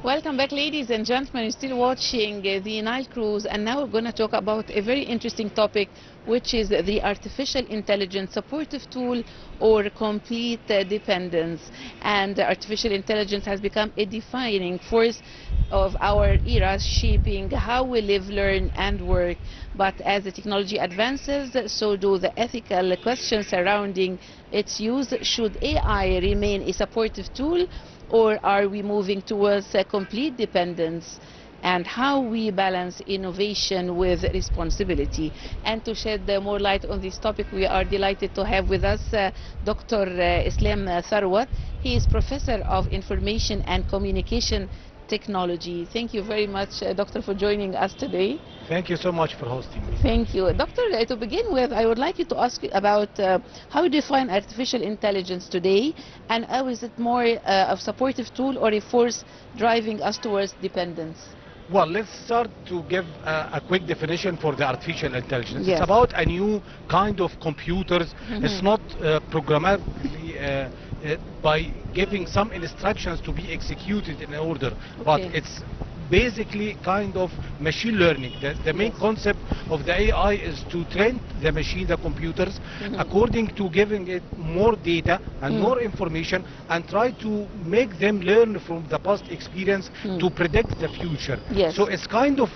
Welcome back, ladies and gentlemen. You're still watching the Nile Cruise, and now we're going to talk about a very interesting topic, which is the artificial intelligence supportive tool or complete dependence. And artificial intelligence has become a defining force of our era, shaping how we live, learn, and work. But as the technology advances, so do the ethical questions surrounding its use. Should AI remain a supportive tool, or are we moving towards a complete dependence? And how we balance innovation with responsibility. And to shed more light on this topic, we are delighted to have with us Dr. Islam Tharwat. He is Professor of Information and Communication Technology. Thank you very much, Doctor, for joining us today. Thank you so much for hosting me. Thank you. Doctor, to begin with, I would like you to ask about how you define artificial intelligence today, and how is it more a supportive tool or a force driving us towards dependence? Well, let's start to give a quick definition for the artificial intelligence. Yes. It's about a new kind of computers. It's not programmatically by giving some instructions to be executed in order, but it's basically kind of machine learning. The main concept of the AI is to train the machine, the computers, according to giving it more data and more information, and try to make them learn from the past experience to predict the future. Yes. So it's kind of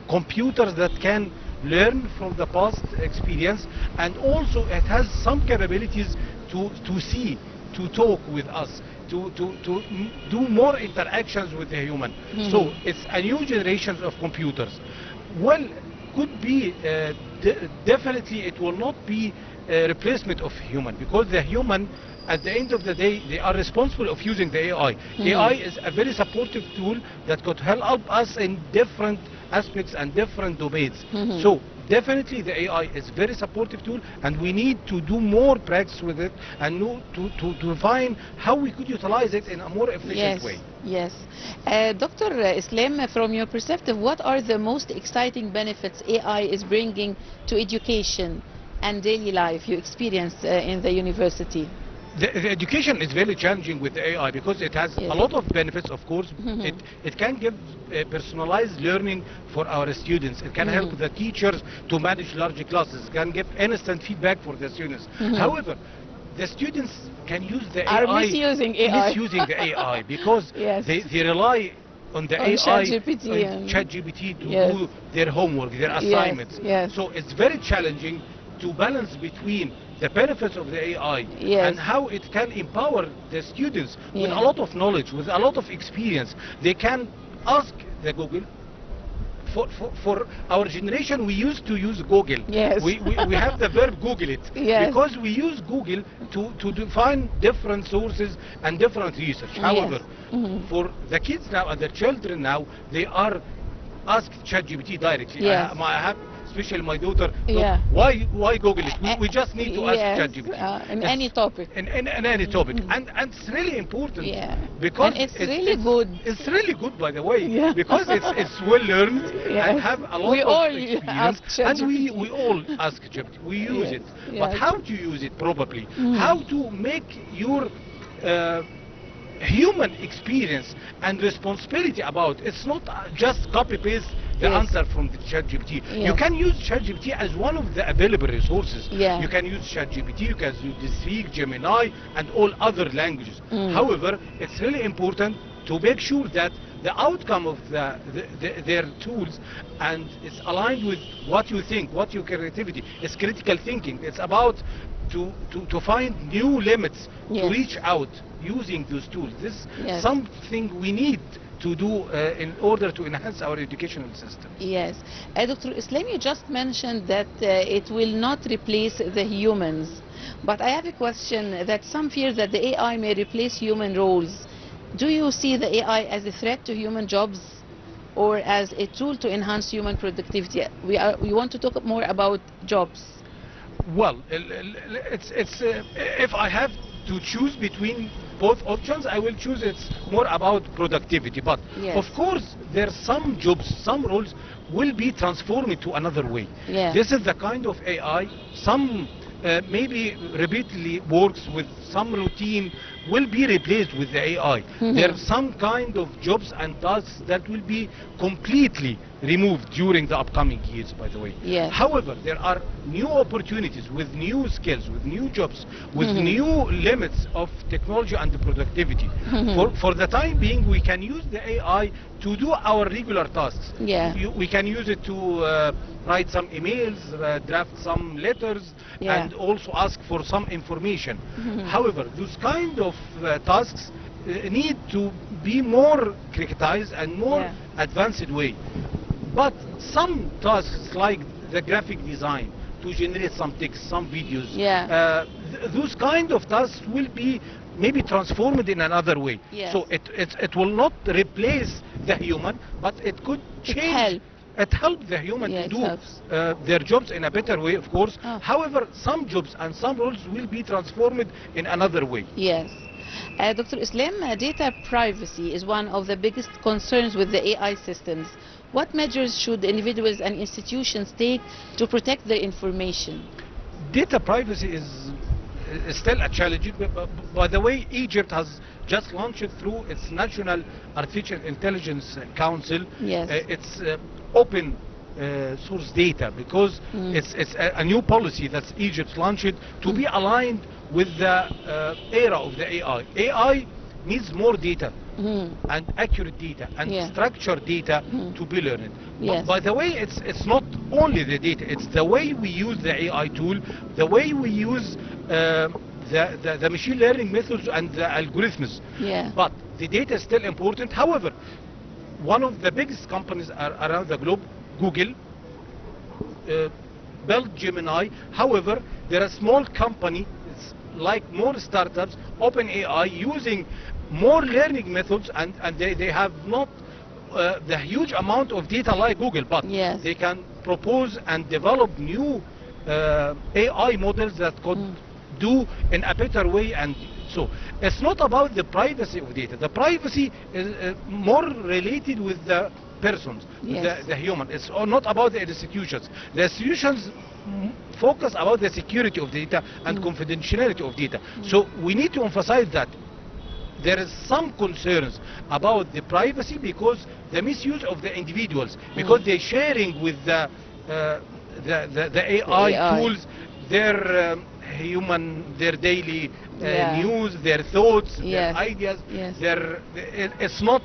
computers that can learn from the past experience, and also it has some capabilities to see, to talk with us, to do more interactions with the human. So it's a new generation of computers. Well, could be definitely it will not be a replacement of human, because the human, at the end of the day, they are responsible of using the AI. AI is a very supportive tool that could help us in different aspects and different domains. So definitely the AI is a very supportive tool, and we need to do more practice with it and to find how we could utilize it in a more efficient way. Yes. Dr. Islam, from your perspective, what are the most exciting benefits AI is bringing to education and daily life you experience in the university? The education is very challenging with the AI, because it has a lot of benefits, of course. It can give personalized learning for our students. It can help the teachers to manage large classes. It can give instant feedback for the students. However, the students can use the AI, misusing the AI because they rely on the AI, ChatGPT to do their homework, their assignments. So it's very challenging to balance between the benefits of the AI and how it can empower the students with a lot of knowledge, with a lot of experience. They can ask the Google. For our generation, we used to use Google. We have the verb Google it, because we use Google to find different sources and different research. However, for the kids now and the children now, they are asked ChatGPT directly. I have especially my daughter, why Google it? We just need to ask ChatGPT. In any topic. In any topic. And it's really important. Because and it's really good. It's really good, by the way, because it's well learned and have a lot of experience. And we all ask ChatGPT. We use it. But how to use it properly? How to make your human experience and responsibility about it. It's not just copy-paste the answer from the ChatGPT. You can use ChatGPT as one of the available resources. You can use ChatGPT, you can use DeepSeek, Gemini, and all other languages. However, it's really important to make sure that the outcome of their tools and it's aligned with what you think, what your creativity. It's critical thinking. It's about to find new limits, to reach out using those tools. This is something we need to do in order to enhance our educational system. Yes. Dr. Islam, you just mentioned that it will not replace the humans. But I have a question that some fear that the AI may replace human roles. Do you see the AI as a threat to human jobs, or as a tool to enhance human productivity? We want to talk more about jobs. Well, if I have to choose between both options, I will choose it's more about productivity. But of course, there are some jobs, some roles will be transformed to another way. This is the kind of AI, some maybe repeatedly works with some routine will be replaced with the AI. There are some kind of jobs and tasks that will be completely removed during the upcoming years, by the way. Yes. However, there are new opportunities with new skills, with new jobs, with new limits of technology and productivity. For the time being, we can use the AI to do our regular tasks. We can use it to write some emails, draft some letters, and also ask for some information. However, those kind of tasks need to be more criticized and more advanced way. But some tasks like the graphic design, to generate some text, some videos, those kind of tasks will be maybe transformed in another way. So it will not replace the human, but it could change. It helps the human to do their jobs in a better way, of course. However, some jobs and some roles will be transformed in another way. Yes. Dr. Islam, data privacy is one of the biggest concerns with the AI systems. What measures should individuals and institutions take to protect their information? Data privacy is still a challenge. By the way, Egypt has just launched through its National Artificial Intelligence Council its open source data, because it's a new policy that Egypt launched to be aligned with the era of the AI. AI needs more data and accurate data and structured data to be learned. By the way, it's not only the data, it's the way we use the AI tool, the way we use the machine learning methods and the algorithms. But the data is still important. However, one of the biggest companies around the globe, Google, built Gemini. However, they're a small company, it's like more startups, OpenAI, using more learning methods, and they have not the huge amount of data like Google, but they can propose and develop new AI models that could do in a better way. And so it's not about the privacy of data. The privacy is more related with the persons, the human. It's not about the institutions. The institutions focus about the security of data and confidentiality of data. So we need to emphasize that there is some concerns about the privacy, because the misuse of the individuals, because they're sharing with the AI tools their their daily news, their thoughts, their ideas. It's not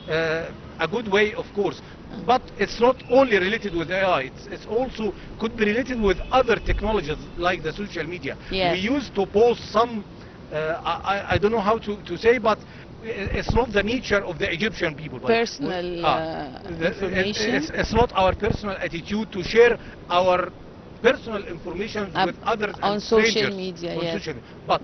a good way, of course, but it's not only related with AI. It's also could be related with other technologies like the social media. We used to post some I don't know how to say, but it's not the nature of the Egyptian people. Personal information. It's not our personal attitude to share our personal information with others on social media. But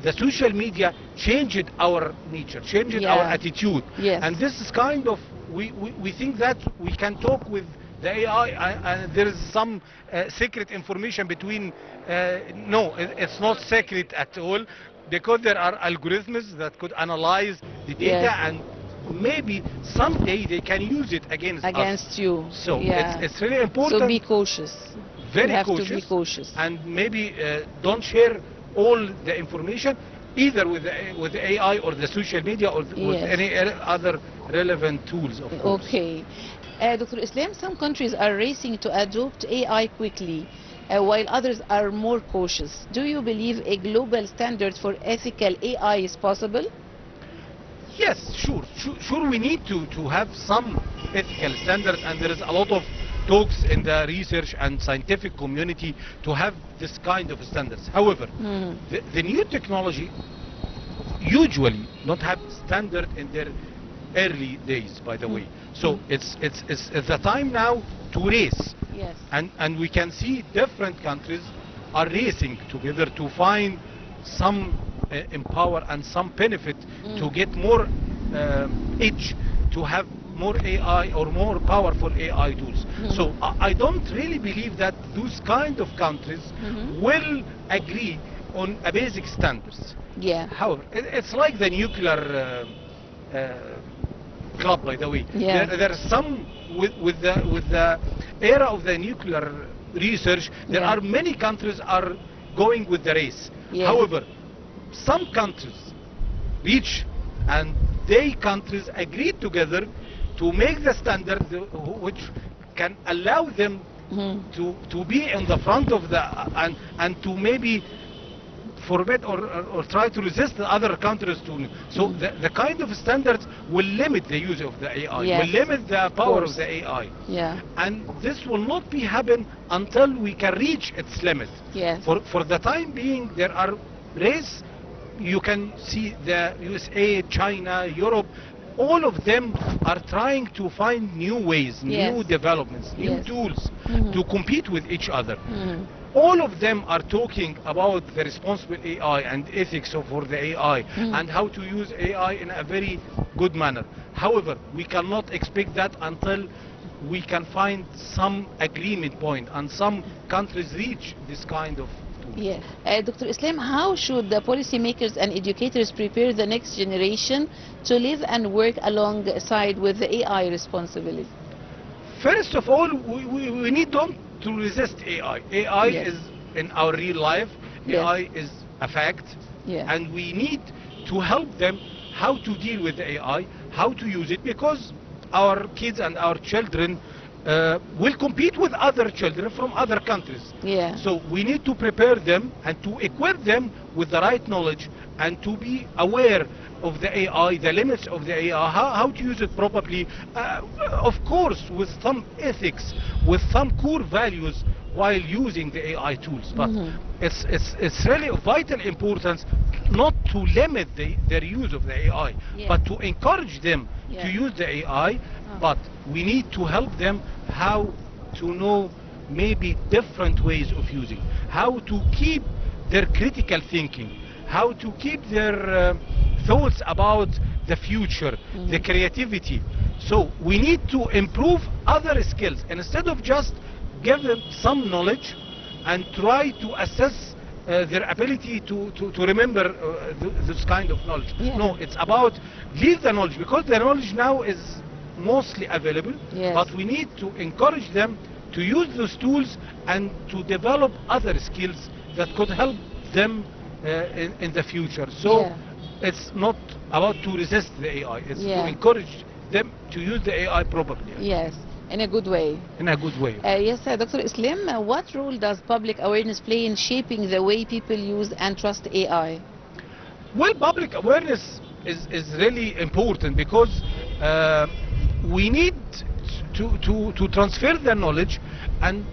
the social media changed our nature, changed our attitude, and this is kind of we think that we can talk with the AI, and there is some secret information between. No, it's not secret at all, because there are algorithms that could analyze the data, and maybe someday they can use it against you. So it's really important. So be cautious. Very cautious. To be cautious. And maybe don't share all the information either with the AI or the social media or with any other relevant tools, of course. Okay. Dr. Islam, some countries are racing to adopt AI quickly, while others are more cautious. Do you believe a global standard for ethical AI is possible? Yes, sure. We need to have some ethical standards, and there is a lot of talks in the research and scientific community to have this kind of standards. However, the new technology usually not have standard in their early days, by the way. So it's the time now to race. And we can see different countries are racing together to find some empower and some benefit to get more edge, to have more AI or more powerful AI tools. So I don't really believe that those kind of countries will agree on a basic standards. However, it's like the nuclear club, by the way. There are some with the era of the nuclear research. There are many countries are going with the race. However, some countries reach, and they countries agreed together to make the standard which can allow them to be in the front of the and to maybe forbid or try to resist the other countries to. So the kind of standards will limit the use of the AI, will limit the power of the AI. And this will not be happen until we can reach its limit. For the time being, there are races. You can see the USA, China, Europe, all of them are trying to find new ways, new developments, new tools to compete with each other. All of them are talking about the responsible AI and ethics for the AI and how to use AI in a very good manner. However, we cannot expect that until we can find some agreement point and some countries reach this kind of. Dr. Islam, how should the policymakers and educators prepare the next generation to live and work alongside with the AI responsibly? First of all, we need to resist AI. AI is in our real life. AI is a fact. And we need to help them how to deal with the AI, how to use it, because our kids and our children will compete with other children from other countries. So we need to prepare them and to equip them with the right knowledge and to be aware of the AI, the limits of the AI, how to use it properly, of course with some ethics, with some core values while using the AI tools. But it's really of vital importance not to limit their use of the AI, but to encourage them to use the AI. But we need to help them how to know maybe different ways of using, how to keep their critical thinking, how to keep their thoughts about the future, the creativity. So we need to improve other skills instead of just give them some knowledge and try to assess their ability to remember this kind of knowledge. No, it's about leave the knowledge, because the knowledge now is mostly available, but we need to encourage them to use those tools and to develop other skills that could help them in the future. So it's not about to resist the AI, it's to encourage them to use the AI properly. In a good way. In a good way. Yes, Dr. Islam, what role does public awareness play in shaping the way people use and trust AI? Well, public awareness is really important, because we need to transfer the knowledge, and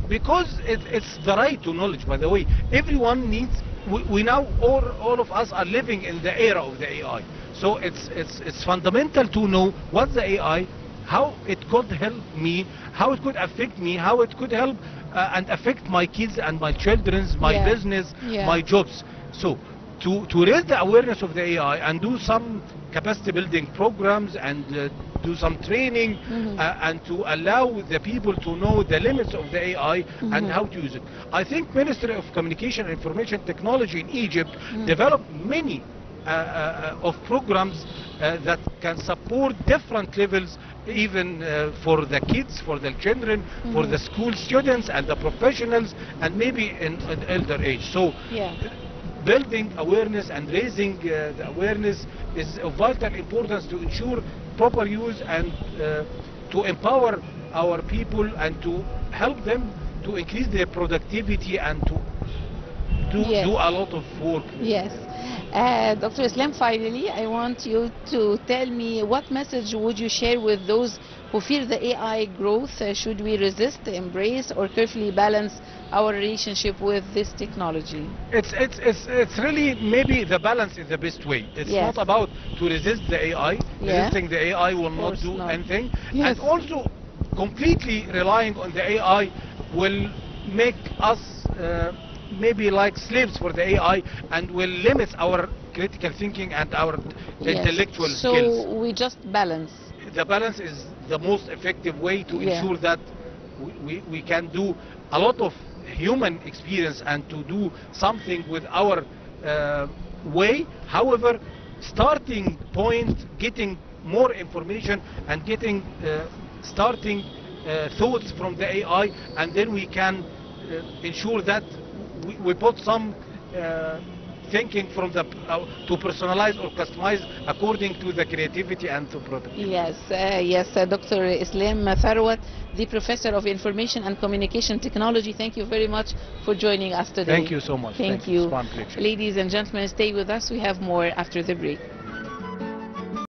because it's the right to knowledge, by the way. Everyone needs, we now all of us are living in the era of the AI. So it's fundamental to know what the AI, how it could help me, how it could affect me, how it could help and affect my kids and my children's, my business, my jobs. So to raise the awareness of the AI and do some capacity building programs and do some training and to allow the people to know the limits of the AI and how to use it. I think Ministry of Communication and Information Technology in Egypt developed many of programs that can support different levels, even for the kids, for the children, for the school students and the professionals, and maybe in elder age. So building awareness and raising the awareness is of vital importance to ensure proper use and to empower our people and to help them to increase their productivity and to do a lot of work. Dr. Islam, finally, I want you to tell me what message would you share with those who fear the AI growth? Should we resist, embrace, or carefully balance our relationship with this technology? It's really, maybe the balance is the best way. It's not about to resist the AI. Resisting the AI will not do anything. And also completely relying on the AI will make us maybe like slaves for the AI and will limit our critical thinking and our intellectual skills. So we just balance. The balance is the most effective way to ensure that we can do a lot of human experience and to do something with our way. However, starting point, getting more information and getting starting thoughts from the AI, and then we can ensure that we put some thinking from the to personalize or customize according to the creativity and to product. Yes, Dr. Islam Tharwat, the Professor of Information and Communication Technology. Thank you very much for joining us today. Thank you so much. Thank you. It's one pleasure. Ladies and gentlemen, stay with us. We have more after the break.